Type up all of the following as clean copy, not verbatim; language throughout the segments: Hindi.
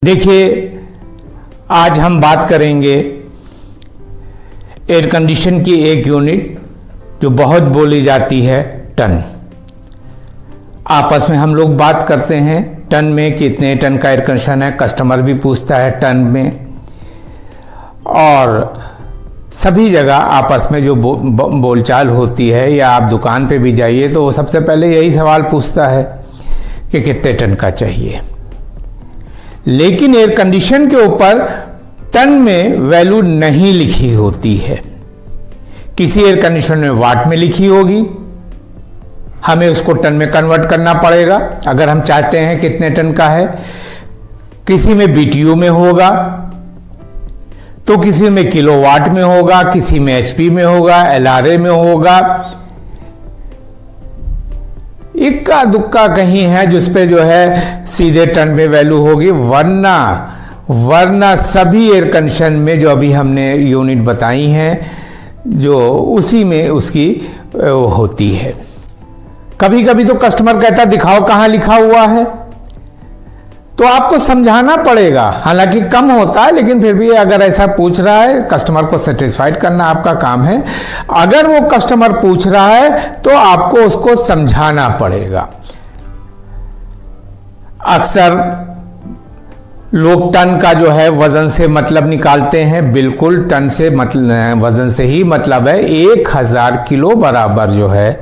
देखिए, आज हम बात करेंगे एयर कंडीशन की एक यूनिट जो बहुत बोली जाती है, टन। आपस में हम लोग बात करते हैं टन में कितने टन का एयर कंडीशन है, कस्टमर भी पूछता है टन में, और सभी जगह आपस में जो बोलचाल होती है, या आप दुकान पे भी जाइए तो वो सबसे पहले यही सवाल पूछता है कि कितने टन का चाहिए। लेकिन एयर कंडीशन के ऊपर टन में वैल्यू नहीं लिखी होती है। किसी एयर कंडीशन में वाट में लिखी होगी, हमें उसको टन में कन्वर्ट करना पड़ेगा अगर हम चाहते हैं कितने टन का है। किसी में बीटीयू में होगा, तो किसी में किलोवाट में होगा, किसी में एचपी में होगा, एलआरए में होगा। इक्का दुक्का कहीं है जिस पे जो है सीधे टन में वैल्यू होगी, वरना सभी एयर कंडीशन में जो अभी हमने यूनिट बताई हैं, जो उसी में उसकी होती है। कभी कभी तो कस्टमर कहता है दिखाओ कहाँ लिखा हुआ है, तो आपको समझाना पड़ेगा। हालांकि कम होता है, लेकिन फिर भी अगर ऐसा पूछ रहा है, कस्टमर को सेटिस्फाइड करना आपका काम है। अगर वो कस्टमर पूछ रहा है तो आपको उसको समझाना पड़ेगा। अक्सर लोग टन का जो है वजन से मतलब निकालते हैं। बिल्कुल टन से मतलब, वजन से ही मतलब है। 1000 किलो बराबर जो है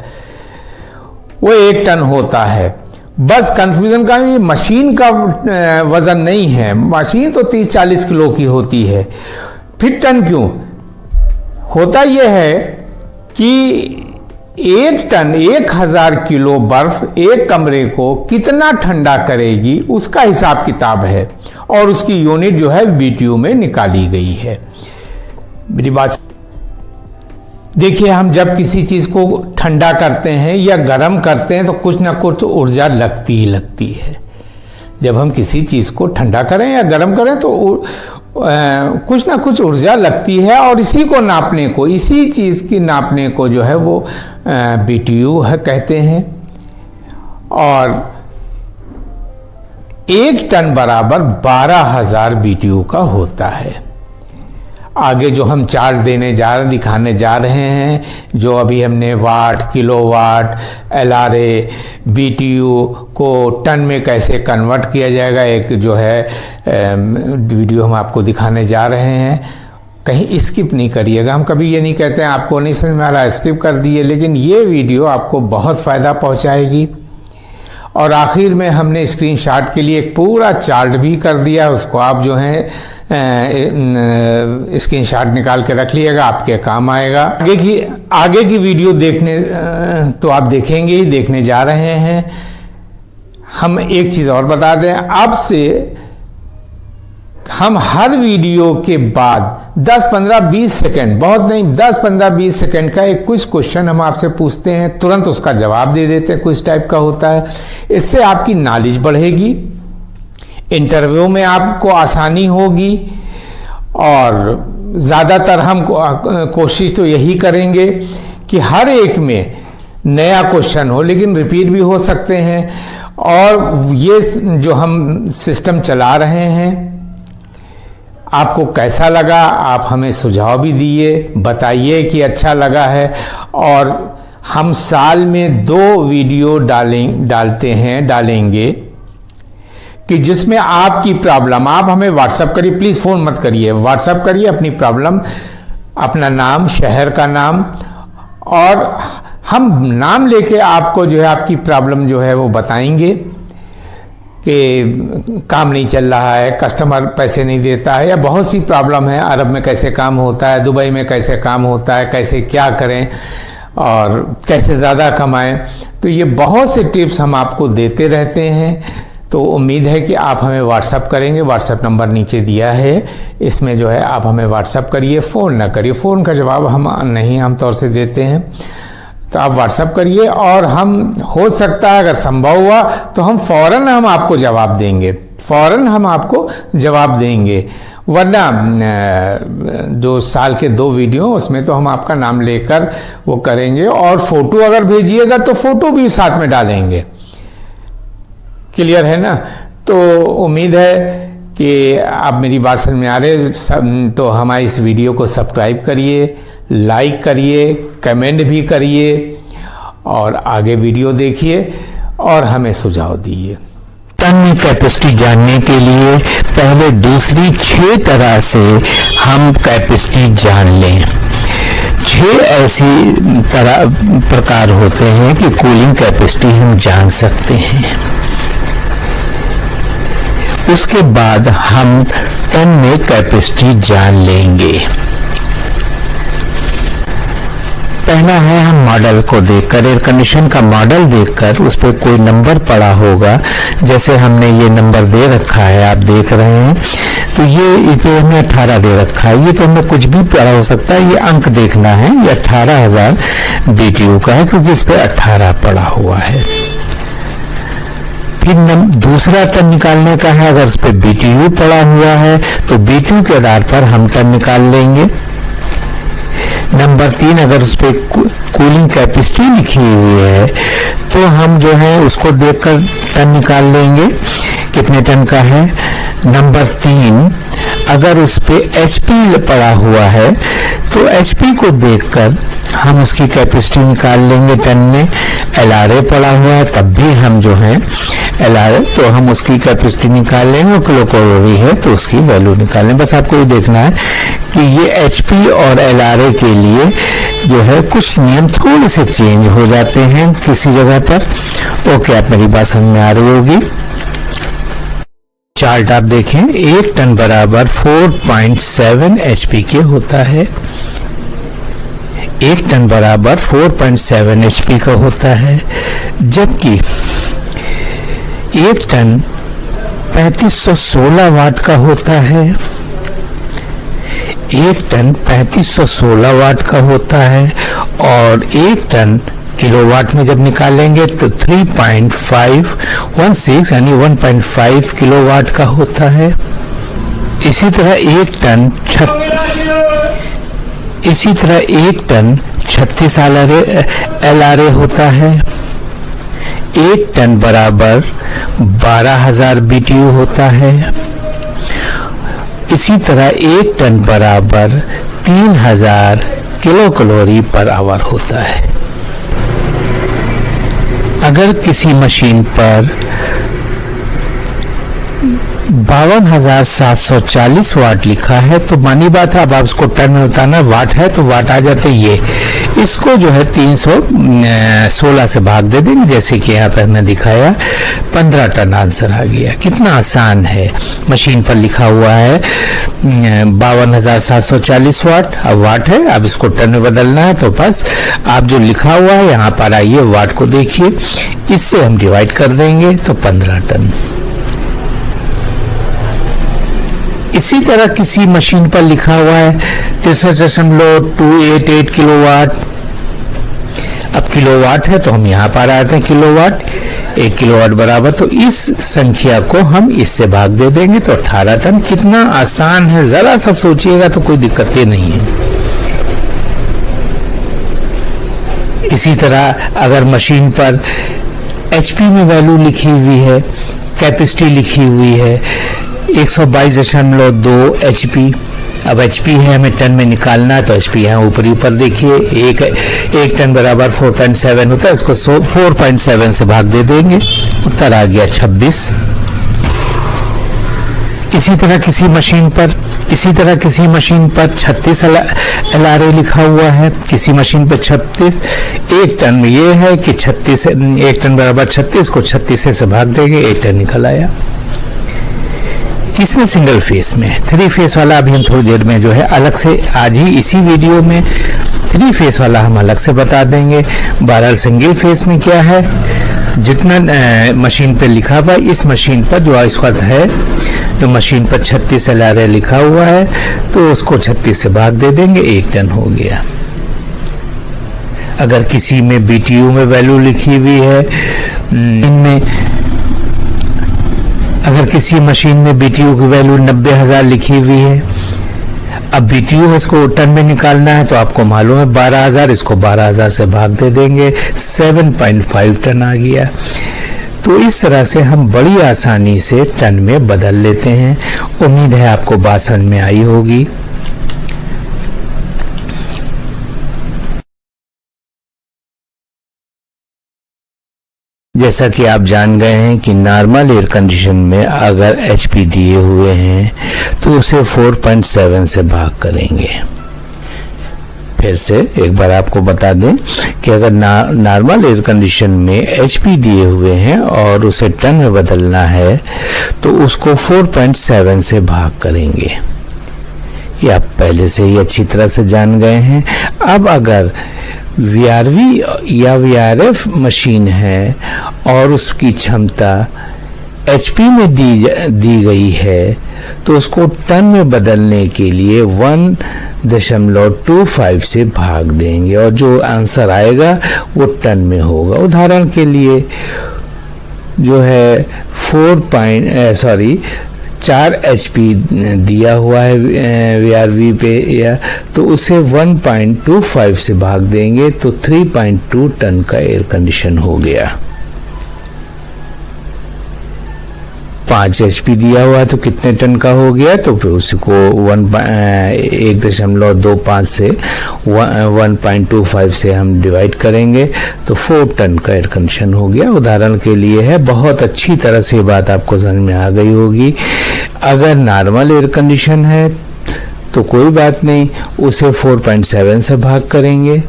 वो 1 टन होता है। बस कंफ्यूजन का ये मशीन का वजन नहीं है, मशीन तो 30-40 किलो की होती है। फिर टन क्यों होता? यह है कि 1 टन 1000 किलो बर्फ एक कमरे को कितना ठंडा करेगी, उसका हिसाब किताब है, और उसकी यूनिट जो है बीटीयू में निकाली गई है। मेरी बात देखिए, हम जब किसी चीज को ठंडा करते हैं या गर्म करते हैं तो कुछ ना कुछ ऊर्जा लगती ही लगती है। जब हम किसी चीज को ठंडा करें या गर्म करें तो कुछ ना कुछ ऊर्जा लगती है, और इसी को नापने को, इसी चीज की नापने को जो है वो बीटीयू है कहते हैं। और 1 टन बराबर 12000 बीटीयू का होता है। आगे जो हम चार्ट दिखाने जा रहे हैं, जो अभी हमने वाट, किलोवाट, एलआरए, बीटीयू को टन में कैसे कन्वर्ट किया जाएगा, एक जो है वीडियो हम आपको दिखाने जा रहे हैं। कहीं स्किप नहीं करिएगा। हम कभी ये नहीं कहते हैं आपको नहीं समझ में आ रहा स्किप कर दिए, लेकिन ये वीडियो आपको बहुत फ़ायदा पहुंचाएगी। और आखिर में हमने स्क्रीनशॉट के लिए एक पूरा चार्ट भी कर दिया, उसको आप जो है स्क्रीनशॉट निकाल के रख लीजिएगा, आपके काम आएगा। आगे की वीडियो देखने तो आप देखेंगे ही, देखने जा रहे हैं। हम एक चीज़ और बता दें, अब से हम हर वीडियो के बाद 10-15-20 सेकेंड, बहुत नहीं, 10-15-20 सेकेंड का एक कुछ क्वेश्चन हम आपसे पूछते हैं, तुरंत उसका जवाब दे देते हैं, कुछ टाइप का होता है। इससे आपकी नॉलेज बढ़ेगी, इंटरव्यू में आपको आसानी होगी। और ज़्यादातर हम कोशिश तो यही करेंगे कि हर एक में नया क्वेश्चन हो, लेकिन रिपीट भी हो सकते हैं। और ये जो हम सिस्टम चला रहे हैं, आपको कैसा लगा? आप हमें सुझाव भी दिए, बताइए कि अच्छा लगा है। और हम साल में 2 वीडियो डालेंगे कि जिसमें आपकी प्रॉब्लम, आप हमें व्हाट्सअप करिए, प्लीज़ फ़ोन मत करिए, व्हाट्सअप करिए अपनी प्रॉब्लम, अपना नाम, शहर का नाम, और हम नाम लेके आपको जो है आपकी प्रॉब्लम जो है वो बताएंगे कि काम नहीं चल रहा है, कस्टमर पैसे नहीं देता है, या बहुत सी प्रॉब्लम है। अरब में कैसे काम होता है, दुबई में कैसे काम होता है, कैसे क्या करें और कैसे ज़्यादा कमाएं। तो ये बहुत से टिप्स हम आपको देते रहते हैं। तो उम्मीद है कि आप हमें व्हाट्सअप करेंगे। व्हाट्सअप नंबर नीचे दिया है, इसमें जो है आप हमें व्हाट्सअप करिए, फ़ोन ना करिए, फ़ोन का जवाब हम नहीं आमतौर से देते हैं। तो आप व्हाट्सअप करिए, और हम हो सकता है अगर संभव हुआ तो हम फ़ौरन आपको जवाब देंगे, फ़ौरन हम आपको जवाब देंगे। वरना जो साल के 2 वीडियो उसमें तो हम आपका नाम लेकर वो करेंगे, और फ़ोटो अगर भेजिएगा तो फ़ोटो भी साथ में डालेंगे। क्लियर है ना? तो उम्मीद है कि आप मेरी बात समझ में आ रहे तो हमारे इस वीडियो को सब्सक्राइब करिए, लाइक करिए, कमेंट भी करिए और आगे वीडियो देखिए और हमें सुझाव दीजिए। टन में कैपेसिटी जानने के लिए पहले दूसरी 6 तरह से हम कैपेसिटी जान लें। 6 ऐसी प्रकार होते हैं कि कूलिंग कैपेसिटी हम जान सकते हैं। उसके बाद हम टन में कैपेसिटी जान लेंगे। पहला है, हम मॉडल को देखकर, एयर कंडीशन का मॉडल देखकर उस पर कोई नंबर पड़ा होगा। जैसे हमने ये नंबर दे रखा है, आप देख रहे हैं, तो ये इस पे हमने 18 दे रखा है। ये तो हमें कुछ भी पड़ा हो सकता है, ये अंक देखना है। ये 18,000 BTU का है क्योंकि इस पे 18 पड़ा हुआ है। फिर दूसरा टन निकालने का है, अगर उस पे BTU पड़ा हुआ है तो BTU के आधार पर हम टन निकाल लेंगे। नंबर 3, अगर उस पर कूलिंग कैपेसिटी लिखी हुई है तो हम जो है उसको देखकर टन निकाल लेंगे, कितने टन का है। नंबर 3, अगर उस पर HP पड़ा हुआ है तो HP को देखकर हम उसकी कैपेसिटी निकाल लेंगे टन में। LRA पड़ा हुआ है तब भी हम जो है LRA तो हम उसकी कैपेसिटी निकाल लेंगे, और किलो कैलोरी है तो उसकी वैल्यू निकाल लेंगे। बस आपको ये देखना है कि ये HP और LRA के लिए जो है कुछ नियम थोड़े से चेंज हो जाते हैं किसी जगह पर। ओके, आप मेरी बात समझ में आ रही होगी। चार्ट आप देखें, 1 टन बराबर 4.7 HP के होता है। 1 टन बराबर 4.7 HP का होता है, जबकि 1 टन 3516 वाट का होता है। 1 टन 3516 वाट का होता है और 1 टन किलोवाट में जब निकालेंगे तो 3.516 यानी 1.5 किलोवाट का होता है। इसी तरह 1 टन 36 LRA होता है। 1 टन बराबर 12,000 BTU होता है। इसी तरह 1 टन बराबर 3,000 किलो कैलोरी पर आवर होता है। अगर किसी मशीन पर 52,740 वाट लिखा है तो मानी बात है, अब आप उसको टन में उतारना, वाट है तो वाट आ जाते ये। इसको जो है 316 से भाग दे देंगे, जैसे कि यहाँ पर हमने दिखाया 15 टन आंसर आ गया। कितना आसान है। मशीन पर लिखा हुआ है 52,740 वाट, अब वाट है, अब इसको टन में बदलना है तो बस आप जो लिखा हुआ है यहाँ पर आइए, वाट को देखिए, इससे हम डिवाइड कर देंगे तो 15 टन। इसी तरह किसी मशीन पर लिखा हुआ है 63.288 किलोवाट। अब किलोवाट है तो हम यहाँ पर आते हैं किलोवाट। 1 किलोवाट बराबर, तो इस संख्या को हम इससे भाग दे देंगे तो 18 टन। कितना आसान है, जरा सा सोचिएगा तो कोई दिक्कत नहीं है। इसी तरह अगर मशीन पर HP में वैल्यू लिखी हुई है, कैपेसिटी लिखी हुई है 122.2 HP, अब HP है, हमें टन में निकालना है तो HP यहाँ ऊपर देखिए, एक टन बराबर 4.7 होता है, इसको 4.7 से भाग दे देंगे, उत्तर आ गया 26। इसी तरह किसी मशीन पर 36 LRA लिखा हुआ है, किसी मशीन पर 36। 1 टन में ये है कि 36, 1 टन बराबर 36 को 36 से भाग देंगे, 1 टन निकल आया। किसमें सिंगल फेस में, 3 फेस वाला अभी हम थोड़ी देर में जो है अलग से, आज ही इसी वीडियो में 3 फेस वाला हम अलग से बता देंगे। बहरहाल सिंगल फेस में क्या है, जितना मशीन पे लिखा हुआ, इस मशीन पर जो इस वक्त है, जो मशीन पर 36 LRA लिखा हुआ है तो उसको 36 से भाग दे देंगे, 1 टन हो गया। अगर किसी में BTU में वैल्यू लिखी हुई है, इनमें अगर किसी मशीन में BTU की वैल्यू 90,000 लिखी हुई है, अब BTU इसको टन में निकालना है तो आपको मालूम है 12,000, इसको 12,000 से भाग दे देंगे, 7.5 टन आ गया। तो इस तरह से हम बड़ी आसानी से टन में बदल लेते हैं। उम्मीद है आपको बात समझ में आई होगी। जैसा कि आप जान गए हैं कि नॉर्मल एयर कंडीशन में अगर HP दिए हुए हैं तो उसे 4.7 से भाग करेंगे। फिर से एक बार आपको बता दें कि अगर नॉर्मल एयर कंडीशन में HP दिए हुए हैं और उसे टन में बदलना है तो उसको 4.7 से भाग करेंगे। ये आप पहले से ही अच्छी तरह से जान गए हैं। अब अगर VRV या VRF मशीन है और उसकी क्षमता HP में दी गई है तो उसको टन में बदलने के लिए 1.25 से भाग देंगे और जो आंसर आएगा वो टन में होगा। उदाहरण के लिए जो है 4 HP दिया हुआ है VRV पे या तो उसे 1.25 से भाग देंगे तो 3.2 टन का एयर कंडीशन हो गया। 5 HP दिया हुआ है तो कितने टन का हो गया, तो फिर उसको 1.25 से 1.25 से हम डिवाइड करेंगे तो 4 टन का एयर कंडीशन हो गया। उदाहरण के लिए है, बहुत अच्छी तरह से बात आपको समझ में आ गई होगी। अगर नॉर्मल एयर कंडीशन है तो कोई बात नहीं, उसे 4.7 से भाग करेंगे।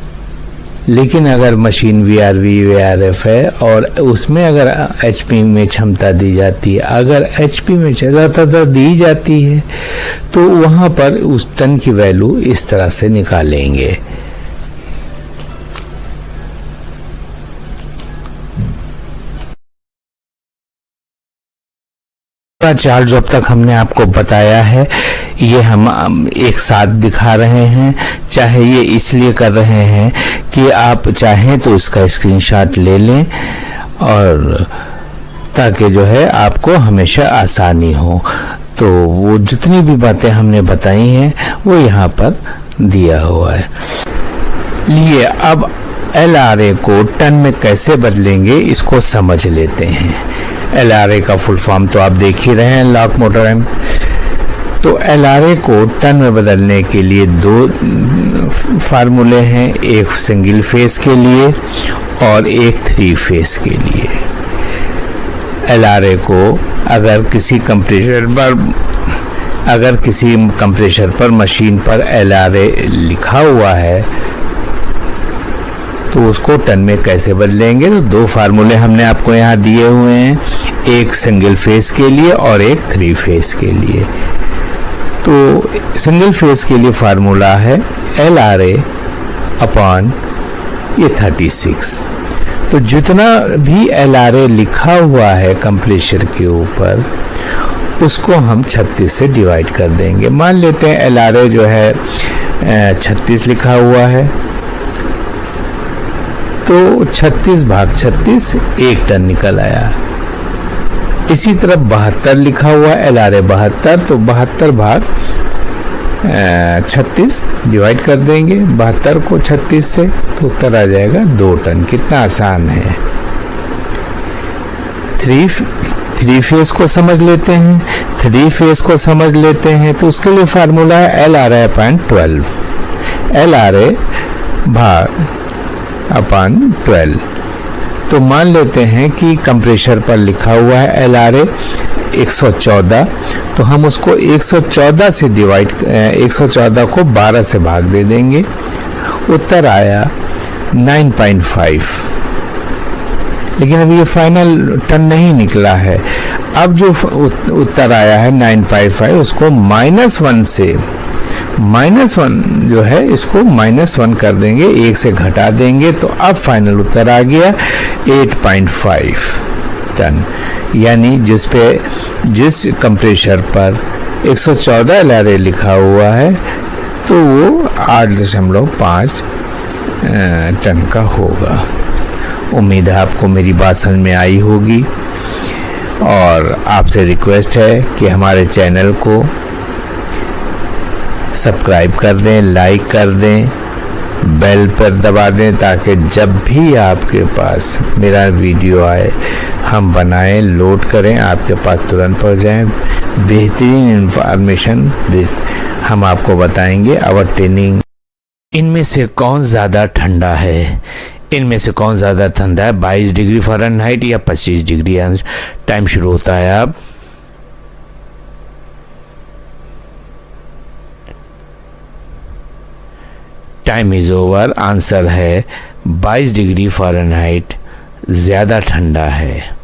लेकिन अगर मशीन VRV VRF है और उसमें अगर HP में क्षमता दी जाती है, अगर HP में क्षमता दी जाती है तो वहाँ पर उस टन की वैल्यू इस तरह से निकालेंगे। चार्ट जो अब तक हमने आपको बताया है ये हम एक साथ दिखा रहे हैं। चाहे ये इसलिए कर रहे हैं कि आप चाहें तो इसका स्क्रीनशॉट ले लें और ताकि जो है आपको हमेशा आसानी हो। तो वो जितनी भी बातें हमने बताई हैं वो यहाँ पर दिया हुआ है। लिए अब LRA को टन में कैसे बदलेंगे इसको समझ लेते हैं। LRA का फुल फॉर्म तो आप देख ही रहे हैं, लॉक मोटर एम्प। तो LRA को टन में बदलने के लिए 2 फार्मूले हैं, एक सिंगल फेस के लिए और एक 3 फेस के लिए। LRA को अगर किसी कंप्रेसर पर मशीन पर LRA लिखा हुआ है तो उसको टन में कैसे बदलेंगे, तो 2 फार्मूले हमने आपको यहाँ दिए हुए हैं, एक सिंगल फेस के लिए और एक 3 फेस के लिए। तो सिंगल फेस के लिए फार्मूला है LRA अपॉन ये 36। तो जितना भी LRA लिखा हुआ है कंप्रेसर के ऊपर उसको हम 36 से डिवाइड कर देंगे। मान लेते हैं LRA जो है 36 लिखा हुआ है तो 36 भाग 36 1 टन निकल आया। इसी तरह 72 लिखा हुआ है LRA 72, तो 72 भाग 36 डिवाइड कर देंगे 72 को 36 से तो उत्तर आ जाएगा 2 टन। कितना आसान है। 3 फेस को समझ लेते हैं। 3 फेस को समझ लेते हैं तो उसके लिए फार्मूला है LRA अपॉन 12, LRA भाग अपॉन 12। तो मान लेते हैं कि कंप्रेसर पर लिखा हुआ है LRA 114, तो हम उसको 114 से डिवाइड 114 को 12 से भाग दे देंगे, उत्तर आया 9.5। लेकिन अभी ये फाइनल टन नहीं निकला है। अब जो उत्तर आया है 9.5 उसको -1 से -1 जो है इसको -1 कर देंगे, 1 से घटा देंगे तो अब फाइनल उत्तर आ गया 8.5 टन। यानी जिस कंप्रेसर पर 114 LRA लिखा हुआ है तो वो 8.5 टन का होगा। उम्मीद है आपको मेरी बात समझ में आई होगी और आपसे रिक्वेस्ट है कि हमारे चैनल को सब्सक्राइब कर दें, लाइक कर दें बेल पर दबा दें ताकि जब भी आपके पास मेरा वीडियो आए, हम बनाएं, लोड करें, आपके पास तुरंत पहुंच जाए। बेहतरीन इंफॉर्मेशन हम आपको बताएंगे। Our training. इनमें से कौन ज़्यादा ठंडा है? इनमें से कौन ज़्यादा ठंडा है? 22 डिग्री फ़ारेनहाइट या 25 डिग्री? टाइम शुरू होता है अब। Time is over. आंसर है 22 डिग्री फ़ारेनहाइट ज़्यादा ठंडा है।